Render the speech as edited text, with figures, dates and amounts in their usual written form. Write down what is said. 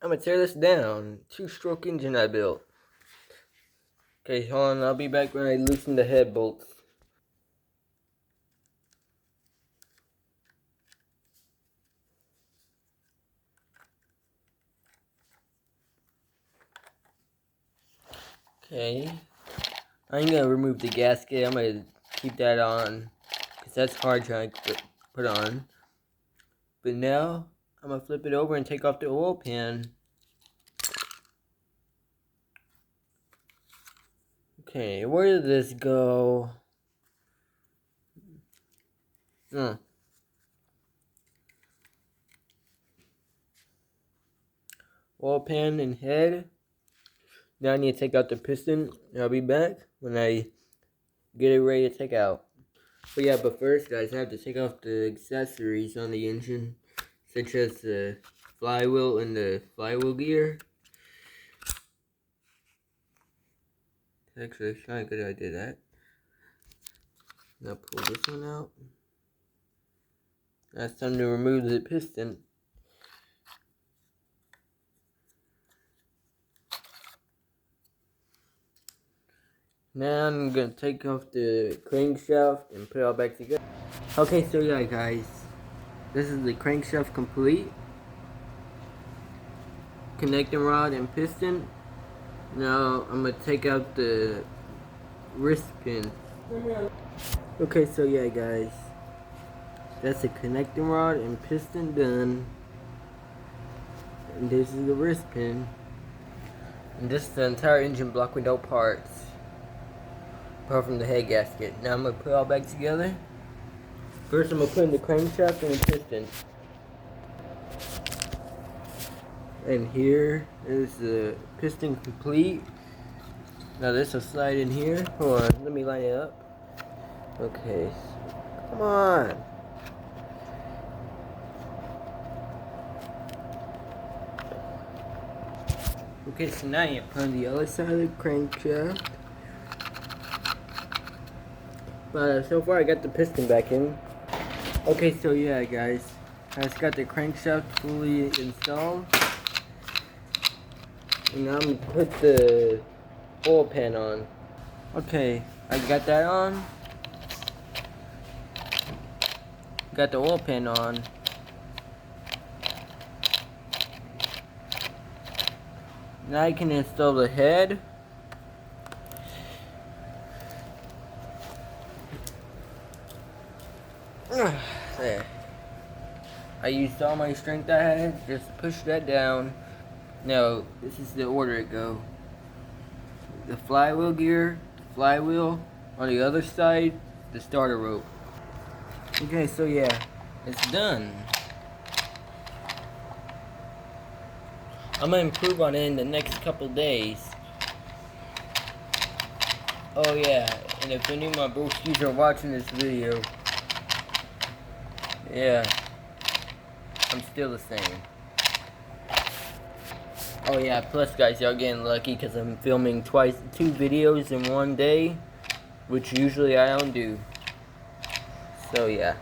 I'm gonna tear this down. 2-stroke engine I built. Okay, hold on, I'll be back when I loosen the head bolts. Okay, I'm gonna remove the gasket. I'm gonna keep that on, because that's hard trying to put on. But now, I'm gonna flip it over and take off the oil pan. Okay, where did this go? Oil pan and head. Now I need to take out the piston. I'll be back when I get it ready to take out. But first, guys, I have to take off the accessories on the engine, such as the flywheel and the flywheel gear. Actually, it's not a good idea that. Now pull this one out. Now it's time to remove the piston. Now I'm gonna take off the crankshaft and put it all back together. Okay, so yeah, guys, this is the crankshaft complete. Connecting rod and piston. Now I'm gonna take out the wrist pin. Okay, so yeah, guys, that's the connecting rod and piston done. And this is the wrist pin. And this is the entire engine block with no parts, apart from the head gasket. Now I'm gonna put it all back together. First, I'm gonna put in the crankshaft and the piston. And here is the piston complete. Now this will slide in here. Hold on, let me line it up. Okay, come on. Okay, so now you put on the other side of the crankshaft. But so far I got the piston back in. Okay, so yeah, guys, I just got the crankshaft fully installed. And now I'm gonna put the oil pan on. Okay, I got that on. Got the oil pan on. Now I can install the head. There. I used all my strength I had, just push that down. Now, this is the order it go. The flywheel gear, the flywheel, on the other side, the starter rope. Okay, so yeah, it's done. I'm gonna improve on it in the next couple days. Oh yeah, and if any of my broskies are watching this video, yeah, I'm still the same. Oh yeah, plus guys, y'all getting lucky because I'm filming 2 videos in one day, which usually I don't do. So yeah.